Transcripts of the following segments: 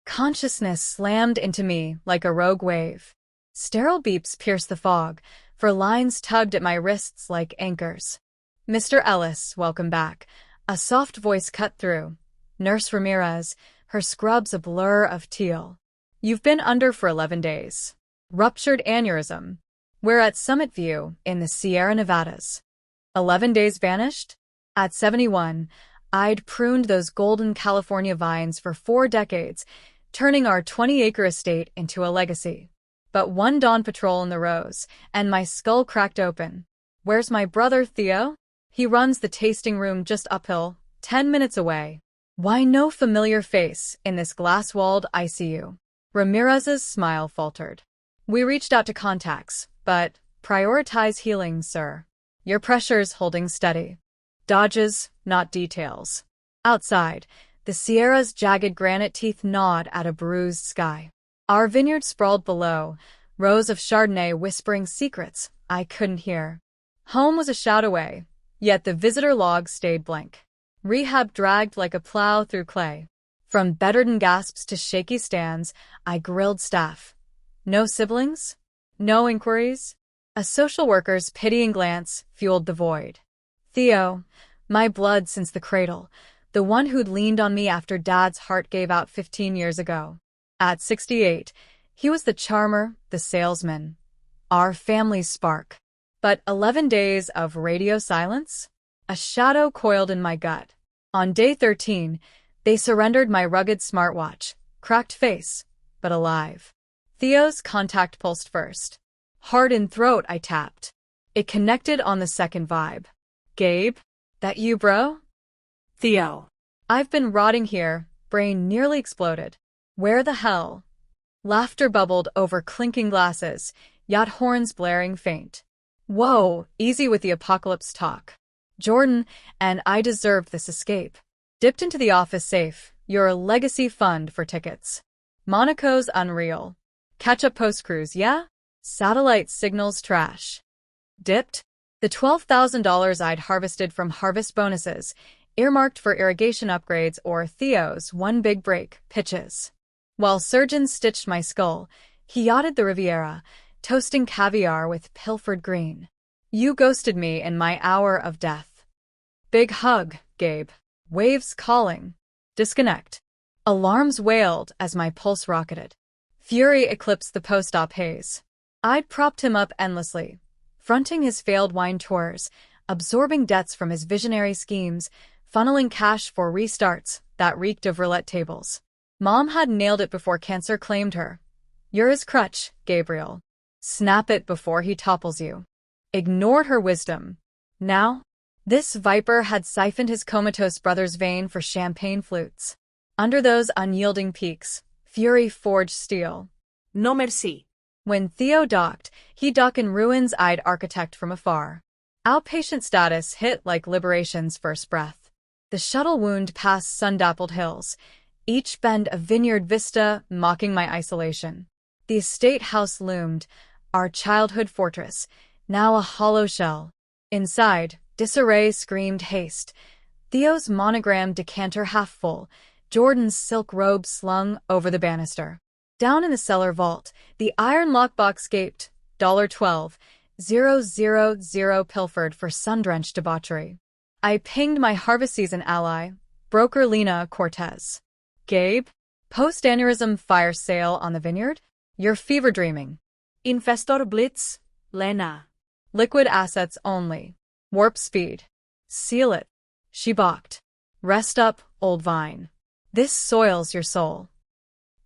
Consciousness slammed into me like a rogue wave. Sterile beeps pierced the fog, for lines tugged at my wrists like anchors. "Mr. Ellis, welcome back." A soft voice cut through. Nurse Ramirez, her scrubs a blur of teal. "You've been under for 11 days. Ruptured aneurysm. We're at Summit View, in the Sierra Nevadas." 11 days vanished? At 71, I'd pruned those golden California vines for 4 decades, turning our 20-acre estate into a legacy. But one dawn patrol in the rose, and my skull cracked open. "Where's my brother, Theo?" "He runs the tasting room just uphill, 10 minutes away." Why no familiar face in this glass-walled ICU? Ramirez's smile faltered. "We reached out to contacts, but prioritize healing, sir. Your pressure's holding steady." Dodges, not details. Outside, the Sierra's jagged granite teeth gnawed at a bruised sky. Our vineyard sprawled below, rows of Chardonnay whispering secrets I couldn't hear. Home was a shout away, yet the visitor log stayed blank. Rehab dragged like a plow through clay. From bedridden gasps to shaky stands, I grilled staff. "No siblings? No inquiries?" A social worker's pitying glance fueled the void. Theo, my blood since the cradle, the one who'd leaned on me after Dad's heart gave out 15 years ago. At 68, he was the charmer, the salesman, our family's spark. But 11 days of radio silence? A shadow coiled in my gut. On day 13, they surrendered my rugged smartwatch, cracked face, but alive. Theo's contact pulsed first. Heart in throat, I tapped. It connected on the second vibe. "Gabe? That you, bro?" "Theo." "I've been rotting here," brain nearly exploded. "Where the hell?" Laughter bubbled over clinking glasses, yacht horns blaring faint. "Whoa, easy with the apocalypse talk. Jordan and I deserved this escape." Dipped into the office safe, your legacy fund for tickets. Monaco's unreal. Catch-up post-cruise, yeah? Satellite signals trash. Dipped? The $12,000 I'd harvested from harvest bonuses, earmarked for irrigation upgrades or Theo's one big break pitches. While surgeons stitched my skull, he yachted the Riviera, toasting caviar with pilfered green. "You ghosted me in my hour of death." Big hug, Gabe. Waves calling. Disconnect. Alarms wailed as my pulse rocketed. Fury eclipsed the post-op haze. I'd propped him up endlessly, fronting his failed wine tours, absorbing debts from his visionary schemes, funneling cash for restarts that reeked of roulette tables. Mom had nailed it before cancer claimed her. "You're his crutch, Gabriel. Snap it before he topples you." Ignored her wisdom. Now, this viper had siphoned his comatose brother's vein for champagne flutes. Under those unyielding peaks, fury forged steel. "No merci." When Theo docked, he'd dock in ruins I'd architect from afar. Outpatient status hit like liberation's first breath. The shuttle wound past sun-dappled hills, each bend a vineyard vista mocking my isolation. The estate house loomed, our childhood fortress, now a hollow shell. Inside, disarray screamed haste. Theo's monogram decanter half full, Jordan's silk robe slung over the banister. Down in the cellar vault, the iron lockbox gaped, $12,000 pilfered for sun-drenched debauchery. I pinged my harvest season ally, broker Lena Cortez. "Gabe? Post-aneurysm fire sale on the vineyard? You're fever dreaming." "Infestor Blitz, Lena." "Liquid assets only. Warp speed." "Seal it." She balked. "Rest up, old vine. This soils your soul."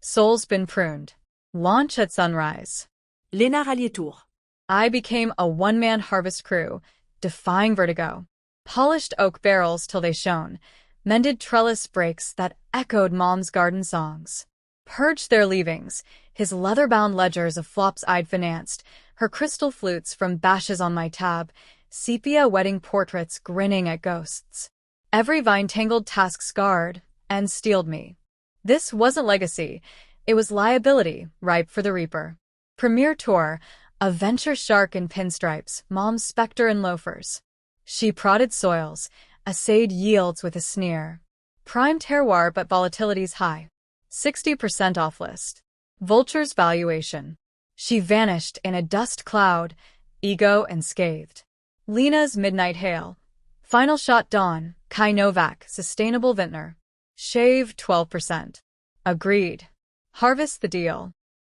Soul's been pruned. Launch at sunrise. "Lena Rallietour." I became a one-man harvest crew, defying vertigo. Polished oak barrels till they shone, mended trellis breaks that echoed Mom's garden songs. Purged their leavings, his leather-bound ledgers of flops I'd financed, her crystal flutes from bashes on my tab, sepia wedding portraits grinning at ghosts. Every vine-tangled task scarred and steeled me. This wasn't legacy, it was liability, ripe for the reaper. Premier Tour, a venture shark in pinstripes, Mom's specter in loafers. She prodded soils, assayed yields with a sneer. Prime terroir but volatility's high. 60% off list. Vulture's valuation. She vanished in a dust cloud, ego unscathed. Lena's midnight hail. Final shot dawn, Kai Novak, sustainable vintner. Shave 12%. Agreed. Harvest the deal.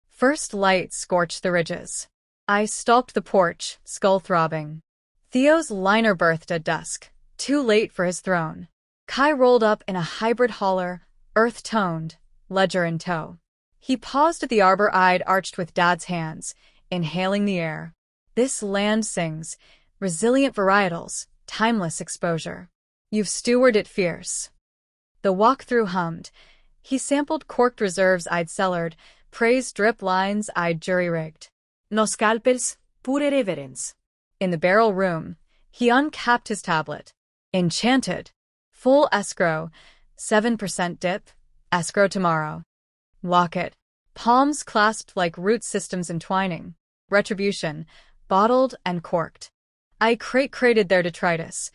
First light scorched the ridges. I stalked the porch, skull throbbing. Theo's liner birthed at dusk, too late for his throne. Kai rolled up in a hybrid holler, earth-toned, ledger in tow. He paused at the arbor I'd arched with Dad's hands, inhaling the air. This land sings, resilient varietals, timeless exposure. You've stewarded it fierce. The walk-through hummed. He sampled corked reserves I'd cellared, praised drip lines I'd jury-rigged. No scalpels, pure reverence. In the barrel room, he uncapped his tablet. Enchanted. Full escrow, 7% dip, escrow tomorrow. Lock it. Palms clasped like root systems entwining. Retribution, bottled and corked. I crated their detritus.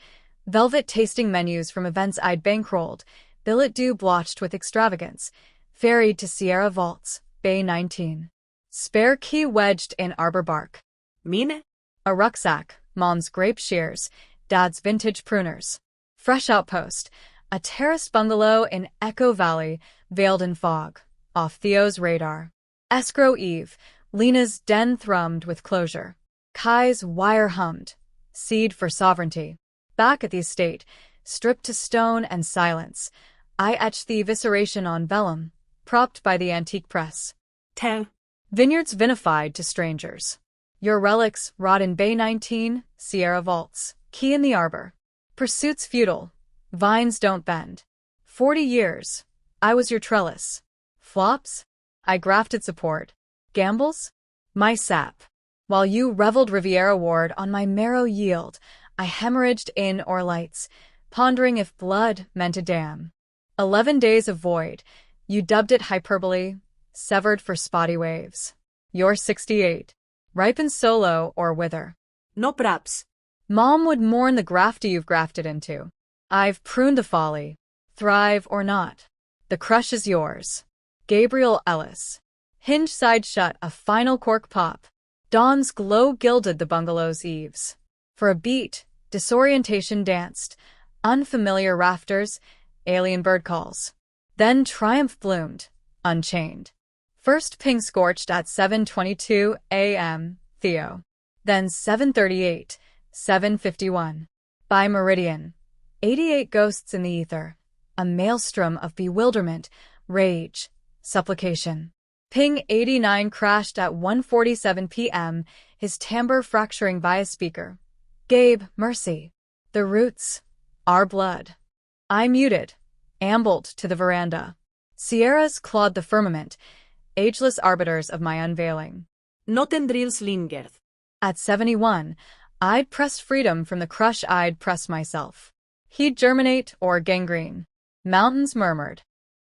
Velvet-tasting menus from events I'd bankrolled, billet doux blotched with extravagance, ferried to Sierra Vaults, Bay 19. Spare key wedged in arbor bark. Mine? A rucksack, Mom's grape shears, Dad's vintage pruners. Fresh outpost, a terraced bungalow in Echo Valley, veiled in fog, off Theo's radar. Escrow Eve, Lena's den thrummed with closure. Kai's wire hummed, seed for sovereignty. Back at the estate, stripped to stone and silence, I etched the evisceration on vellum, propped by the antique press. Tell. Vineyards vinified to strangers. Your relics rot in Bay 19, Sierra Vaults, key in the arbor. Pursuits futile. Vines don't bend. 40 years. I was your trellis. Flops? I grafted support. Gambles? My sap. While you reveled Riviera Ward on my marrow yield, I hemorrhaged in or lights, pondering if blood meant a dam. 11 days of void. You dubbed it hyperbole, severed for spotty waves. You're 68. Ripen solo or wither. No props. Mom would mourn the grafty you've grafted into. I've pruned the folly. Thrive or not. The crush is yours. Gabriel Ellis. Hinge side shut, a final cork pop. Dawn's glow gilded the bungalow's eaves. For a beat, disorientation danced. Unfamiliar rafters, alien bird calls. Then triumph bloomed, unchained. First ping scorched at 7:22 a.m., Theo. Then 7:38, 7:51. By meridian. 88 ghosts in the ether. A maelstrom of bewilderment, rage, supplication. Ping 89 crashed at 1:47 p.m., his timbre fracturing via speaker. Gabe, mercy. The roots. Our blood. I muted, ambled to the veranda. Sierras clawed the firmament, ageless arbiters of my unveiling. No tendrils lingered. At 71, I'd pressed freedom from the crush I'd pressed myself. He'd germinate or gangrene. Mountains murmured.